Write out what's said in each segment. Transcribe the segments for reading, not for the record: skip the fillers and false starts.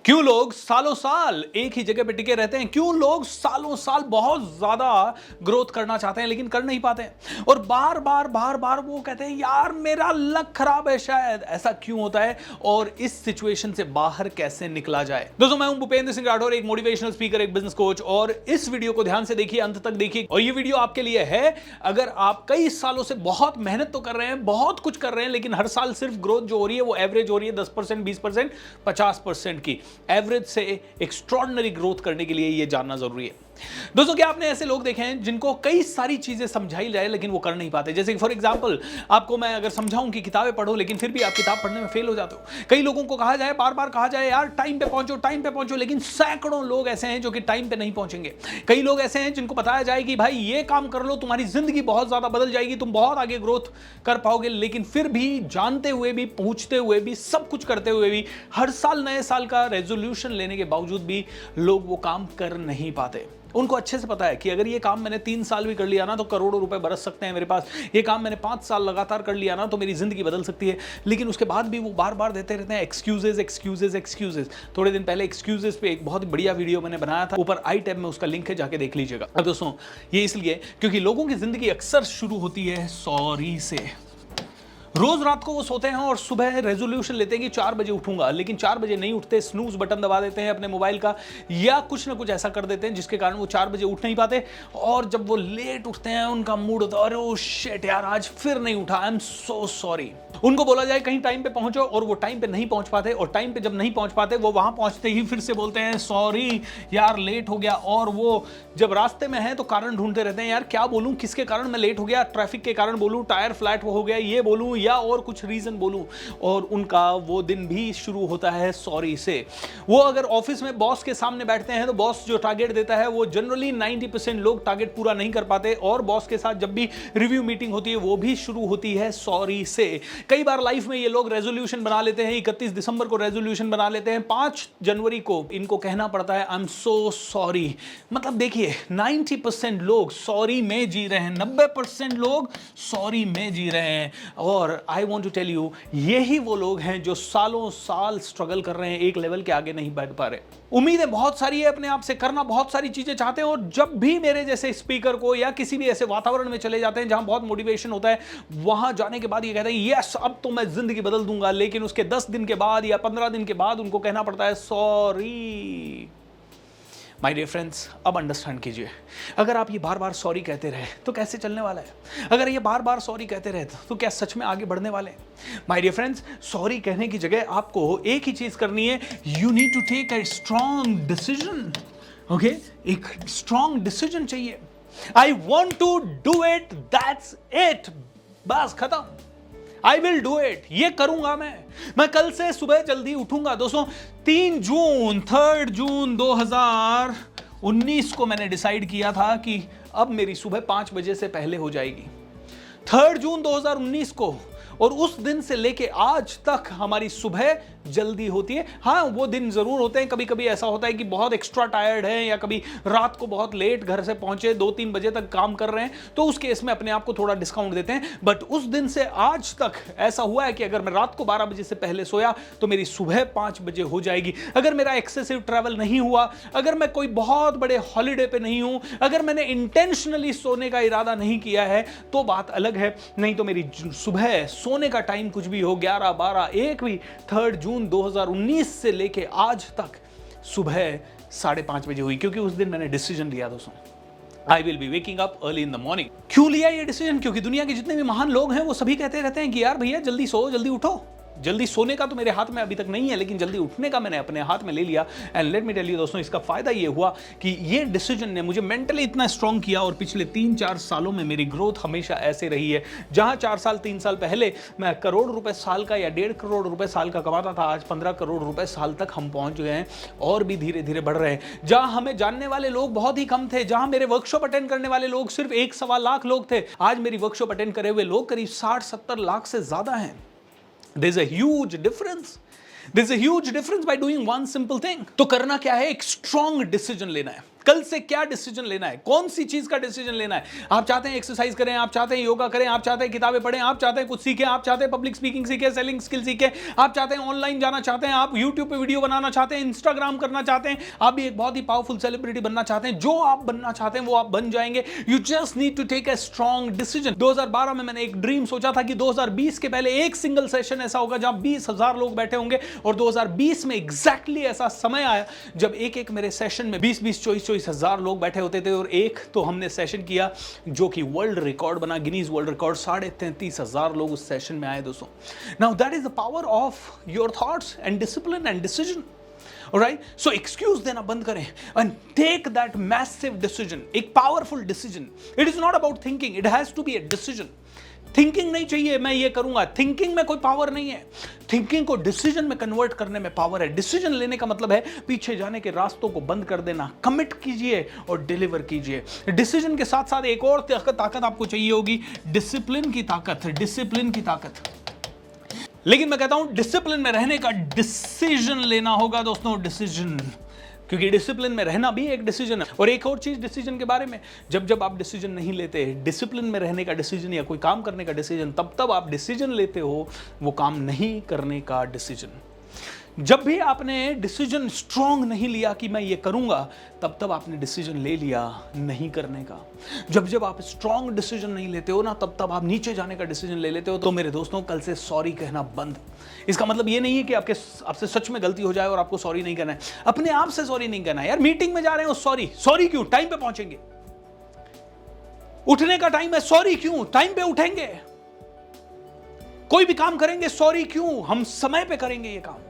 क्यों लोग सालों साल एक ही जगह पे टिके रहते हैं? क्यों लोग सालों साल बहुत ज्यादा ग्रोथ करना चाहते हैं लेकिन कर नहीं पाते हैं? और बार बार वो कहते हैं यार मेरा लक खराब है, शायद ऐसा क्यों होता है और इस सिचुएशन से बाहर कैसे निकला जाए? दोस्तों, मैं हूं भूपेंद्र सिंह राठौर, एक मोटिवेशनल स्पीकर, एक बिजनेस कोच। और इस वीडियो को ध्यान से देखिए, अंत तक देखिए। और ये वीडियो आपके लिए है अगर आप कई सालों से बहुत मेहनत तो कर रहे हैं, बहुत कुछ कर रहे हैं, लेकिन हर साल सिर्फ ग्रोथ जो हो रही है वो एवरेज हो रही है 10%, 20%, 50% की। एवरेज से एक्स्ट्रॉर्डिनरी ग्रोथ करने के लिए यह जानना जरूरी है। दोस्तों, क्या आपने ऐसे लोग देखे हैं जिनको कई सारी चीजें समझाई जाए लेकिन वो कर नहीं पाते? जैसे फॉर एग्जांपल, आपको मैं अगर समझाऊं कि किताबें पढ़ो, लेकिन फिर भी आप किताब पढ़ने में फेल हो जाते हो। कई लोगों को कहा जाए, बार बार कहा जाए यार टाइम पे पहुंचो, लेकिन सैकड़ों लोग ऐसे हैं जो कि टाइम पे नहीं पहुंचेंगे। कई लोग ऐसे हैं जिनको बताया जाए कि भाई ये काम कर लो, तुम्हारी जिंदगी बहुत ज्यादा बदल जाएगी, तुम बहुत आगे ग्रोथ कर पाओगे, लेकिन फिर भी जानते हुए भी, पहुंचते हुए भी, सब कुछ करते हुए भी, हर साल नए साल का रेजोल्यूशन लेने के बावजूद भी लोग वो काम कर नहीं पाते। उनको अच्छे से पता है कि अगर ये काम मैंने 3 साल भी कर लिया ना तो करोड़ों रुपए बरस सकते हैं मेरे पास। ये काम मैंने 5 साल लगातार कर लिया ना तो मेरी जिंदगी बदल सकती है। लेकिन उसके बाद भी वो बार बार देते रहते हैं एक्सक्यूजेस। थोड़े दिन पहले एक्सक्यूजेस पे एक बहुत बढ़िया वीडियो मैंने बनाया था, ऊपर आई टैब में उसका लिंक है, जाके देख लीजिएगा। अब दोस्तों, ये इसलिए क्योंकि लोगों की जिंदगी अक्सर शुरू होती है सॉरी से। रोज रात को वो सोते हैं और सुबह रेजोल्यूशन लेते हैं कि 4 बजे उठूंगा, लेकिन 4 बजे नहीं उठते, स्नूज बटन दबा देते हैं अपने मोबाइल का, या कुछ ना कुछ ऐसा कर देते हैं जिसके कारण वो 4 बजे उठ नहीं पाते। और जब वो लेट उठते हैं उनका मूड होता है अरे ओ शिट यार, आज फिर नहीं उठा, आई एम सो सॉरी। उनको बोला जाए कहीं टाइम पे पहुंचो और वो टाइम पे नहीं पहुंच पाते, और टाइम पे जब नहीं पहुंच पाते वो वहां पहुंचते ही फिर से बोलते हैं सॉरी यार लेट हो गया। और वो जब रास्ते में है तो कारण ढूंढते रहते हैं, यार क्या बोलूं, किसके कारण मैं लेट हो गया, ट्रैफिक के कारण बोलूं, टायर फ्लैट हो गया ये बोलूं, या और कुछ रीजन बोलूं। और उनका वो दिन भी शुरू होता है सॉरी से। वो अगर ऑफिस में बॉस के सामने बैठते हैं तो बॉस जो टारगेट देता है वो जनरली 90% लोग टारगेट पूरा नहीं कर पाते, और बॉस के साथ जब भी रिव्यू मीटिंग होती है वो भी शुरू होती है सॉरी से। कई बार लाइफ में ये लोग रेजोल्यूशन बना लेते हैं, 31 दिसंबर को रेजोल्यूशन बना लेते हैं, 5 जनवरी को इनको कहना पड़ता है आई एम सो सॉरी। मतलब देखिए, 90% लोग सॉरी में जी रहे हैं, 90% लोग सॉरी में जी रहे हैं। और I want to tell you, यही वो लोग हैं जो सालों साल स्ट्रगल कर रहे हैं, एक लेवल के आगे नहीं बढ़ पा रहे। उम्मीदें बहुत सारी है अपने आप से, करना बहुत सारी चीजें चाहते हैं, और जब भी मेरे जैसे स्पीकर को या किसी भी ऐसे वातावरण में चले जाते हैं जहां बहुत मोटिवेशन होता है, वहां जाने के बाद ये कहते हैं यस अब तो मैं जिंदगी बदल दूंगा, लेकिन उसके 10 दिन के बाद या 15 दिन के बाद उनको कहना पड़ता है सॉरी। माय डियर फ्रेंड्स, अब अंडरस्टैंड कीजिए, अगर आप ये बार बार सॉरी कहते रहे तो कैसे चलने वाला है? अगर ये बार बार सॉरी कहते रहे तो क्या सच में आगे बढ़ने वाले हैं? माय डियर फ्रेंड्स, सॉरी कहने की जगह आपको एक ही चीज करनी है, you need to take a strong decision. Okay, एक स्ट्रॉन्ग डिसीजन चाहिए। I want to do it, that's it, बस खत्म। आई विल डू इट, ये करूंगा मैं कल से सुबह जल्दी उठूंगा। दोस्तों, 3 जून 2019 को मैंने डिसाइड किया था कि अब मेरी सुबह 5 बजे से पहले हो जाएगी। 3 जून 2019 को, और उस दिन से लेके आज तक हमारी सुबह जल्दी होती है। हाँ, वो दिन जरूर होते हैं, कभी कभी ऐसा होता है कि बहुत एक्स्ट्रा टायर्ड है, या कभी रात को बहुत लेट घर से पहुंचे, 2-3 बजे तक काम कर रहे हैं, तो उस केस में अपने आप को थोड़ा डिस्काउंट देते हैं। बट उस दिन से आज तक ऐसा हुआ है कि अगर मैं रात को 12 बजे से पहले सोया तो मेरी सुबह 5 बजे हो जाएगी। अगर मेरा एक्सेसिव ट्रैवल नहीं हुआ, अगर मैं कोई बहुत बड़े हॉलीडे पे नहीं हूं, अगर मैंने इंटेंशनली सोने का इरादा नहीं किया है तो बात अलग है, नहीं तो मेरी सुबह सोने का टाइम कुछ भी हो, 11, 12, 1 भी, 3 जून 2019 से लेके आज तक सुबह 5:30 बजे हुई, क्योंकि उस दिन मैंने डिसीजन लिया दोस्तों, I will be waking up early in the morning. क्यों लिया ये डिसीजन? क्योंकि दुनिया के जितने भी महान लोग हैं वो सभी कहते रहते हैं कि यार भैया जल्दी सो, जल्दी उठो। जल्दी सोने का तो मेरे हाथ में अभी तक नहीं है, लेकिन जल्दी उठने का मैंने अपने हाथ में ले लिया। And let me tell you दोस्तों, इसका फायदा ये हुआ कि ये डिसीजन ने मुझे मेंटली इतना स्ट्रांग किया, और पिछले 3-4 सालों में मेरी ग्रोथ हमेशा ऐसे रही है। जहां 3 साल पहले मैं करोड़ रुपए साल का या 1.5 करोड़ रुपए साल का कमाता था, आज 15 करोड़ रुपए साल तक हम पहुंच गए हैं, और भी धीरे धीरे बढ़ रहे हैं। जहां हमें जानने वाले लोग बहुत ही कम थे, जहां मेरे वर्कशॉप अटेंड करने वाले लोग सिर्फ 1-1.25 लाख लोग थे, आज मेरी वर्कशॉप अटेंड करे हुए लोग करीब 60-70 लाख से ज्यादा हैं। There's a huge difference. There's a huge difference by doing one simple thing. तो करना क्या है? एक स्ट्रॉन्ग डिसीजन लेना है। कल से क्या डिसीजन लेना है, कौन सी चीज का डिसीजन लेना है। आप चाहते हैं एक्सरसाइज करें, आप चाहते हैं योगा करें, आप चाहते हैं किताबें पढ़ें, आप चाहते हैं कुछ सीखें, आप चाहते हैं पब्लिक स्पीकिंग सीखें, सेलिंग स्किल सीखें, आप चाहते हैं ऑनलाइन जाना चाहते हैं, आप यूट्यूब पे वीडियो बनाना चाहते हैं, इंस्टाग्राम करना चाहते हैं, आप भी एक बहुत ही पावरफुल सेलिब्रिटी बनना चाहते हैं, जो आप बनना चाहते हैं वो आप बन जाएंगे। You just need to take a strong decision. 2012 में मैंने एक ड्रीम सोचा था कि 2020 के पहले एक सिंगल सेशन ऐसा होगा जहां 20,000 लोग बैठे होंगे, और 2020 में एग्जैक्टली ऐसा समय आया जब एक एक मेरे सेशन में 20-20, 24-24 हजार लोग बैठे होते थे। और एक तो हमने सेशन किया जो कि वर्ल्ड रिकॉर्ड बना, गिनीज वर्ल्ड रिकॉर्ड, 33,500 लोग उस सेशन में आए दोस्तों। Now that is the power of your thoughts and discipline and decision. Alright? So excuse देना बंद करें and take that massive decision, एक powerful decision. It is not about thinking, it has to be a decision. Thinking नहीं चाहिए मैं ये करूंगा, thinking में कोई पावर नहीं है। थिंकिंग को डिसीजन में कन्वर्ट करने में पावर है। डिसीजन लेने का मतलब है पीछे जाने के रास्तों को बंद कर देना, कमिट कीजिए और डिलीवर कीजिए। डिसीजन के साथ साथ एक और ताकत आपको चाहिए होगी, डिसिप्लिन की ताकत, डिसिप्लिन की ताकत। लेकिन मैं कहता हूं डिसिप्लिन में रहने का डिसीजन लेना होगा दोस्तों, डिसीजन, क्योंकि डिसिप्लिन में रहना भी एक डिसीजन है। और एक और चीज डिसीजन के बारे में, जब आप डिसीजन नहीं लेते, डिसिप्लिन में रहने का डिसीजन या कोई काम करने का डिसीजन, तब आप डिसीजन लेते हो, वो काम नहीं करने का डिसीजन। जब भी आपने डिसीजन स्ट्रांग नहीं लिया कि मैं ये करूंगा, तब आपने डिसीजन ले लिया नहीं करने का। जब आप स्ट्रांग डिसीजन नहीं लेते हो ना, तब आप नीचे जाने का डिसीजन ले लेते हो। तो मेरे दोस्तों, कल से सॉरी कहना बंद। इसका मतलब ये नहीं है कि आपसे सच में गलती हो जाए और आपको सॉरी नहीं कहना है। अपने आप से सॉरी नहीं कहना है। यार मीटिंग में जा रहे हो, सॉरी क्यों, टाइम पे पहुंचेंगे। उठने का टाइम है, सॉरी क्यों, टाइम पे उठेंगे। कोई भी काम करेंगे, सॉरी क्यों, हम समय पे करेंगे ये काम।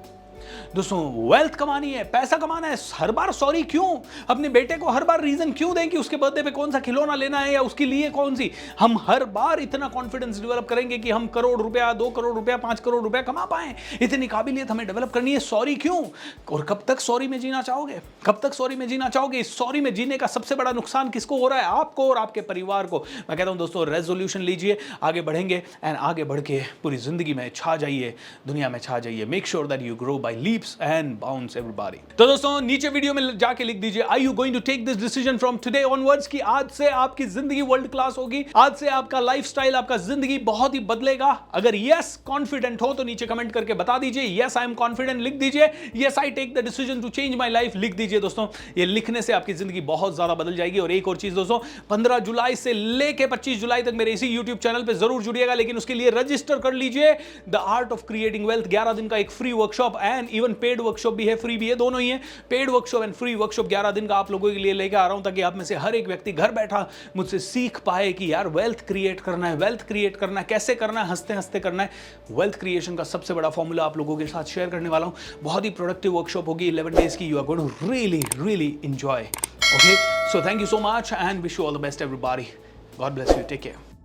दोस्तों, वेल्थ कमानी है, पैसा कमाना है, हर बार सॉरी क्यों। अपने बेटे को हर बार रीजन क्यों दें कि उसके बर्थडे पे कौन सा खिलौना लेना है या उसके लिए कौन सी। हम हर बार इतना कॉन्फिडेंस डेवलप करेंगे कि हम करोड़ रुपया, 2 करोड़ रुपया, 5 करोड़ रुपया कमा पाए। इतनी काबिलियत हमें डेवलप करनी है। सॉरी क्यों, और कब तक सॉरी में जीना चाहोगे, कब तक सॉरी में जीना चाहोगे। इस सॉरी में जीने का सबसे बड़ा नुकसान किसको हो रहा है, आपको और आपके परिवार को। मैं कहता हूं दोस्तों, रेजोल्यूशन लीजिए, आगे बढ़ेंगे एंड आगे बढ़ के पूरी जिंदगी में छा जाइए, दुनिया में छा जाइए। Make sure that you grow by leaps and bounce everybody. तो दोस्तों, नीचे वीडियो में जाके लिख दीजिए, are you going to take this decision from today onwards, कि आज से आपकी जिंदगी वर्ल्ड क्लास होगी, आज से आपका लाइफस्टाइल, आपका जिंदगी बहुत ही बदलेगा। अगर यस कॉन्फिडेंट हो तो नीचे कमेंट करके बता दीजिए, यस आई एम कॉन्फिडेंट लिख दीजिए, yes I take the decision to change my life लिख दीजिए। दोस्तों, ये लिखने से आपकी जिंदगी बहुत ज्यादा बदल जाएगी। और एक और चीज दोस्तों, 15 जुलाई से लेके 25 जुलाई तक मेरे इसी YouTube चैनल पे जरूर जुड़िएगा, लेकिन उसके लिए रजिस्टर कर लीजिए। The art of creating wealth, 11 दिन का एक free workshop and even paid workshop भी है, फ्री भी है, दोनों ही है। Paid workshop and free workshop 11 दिन का आप लोगों के लिए लेके आ रहा हूं, ताकि आप में से हर एक व्यक्ति घर बैठा मुझसे सीख पाए कि यार वेल्थ क्रिएट करना है, वेल्थ क्रिएट करना है, कैसे करना है, हंसते हंसते करना है। वेल्थ क्रिएशन का सबसे बड़ा फॉर्मूला आप लोगों के साथ शेयर करने वाला हूं। बहुत ही प्रोडक्टिव वर्कशॉप होगी, 11 डेज की। You are going to really enjoy. Okay, so thank you so much and wish you all the best everybody. God bless you, take care.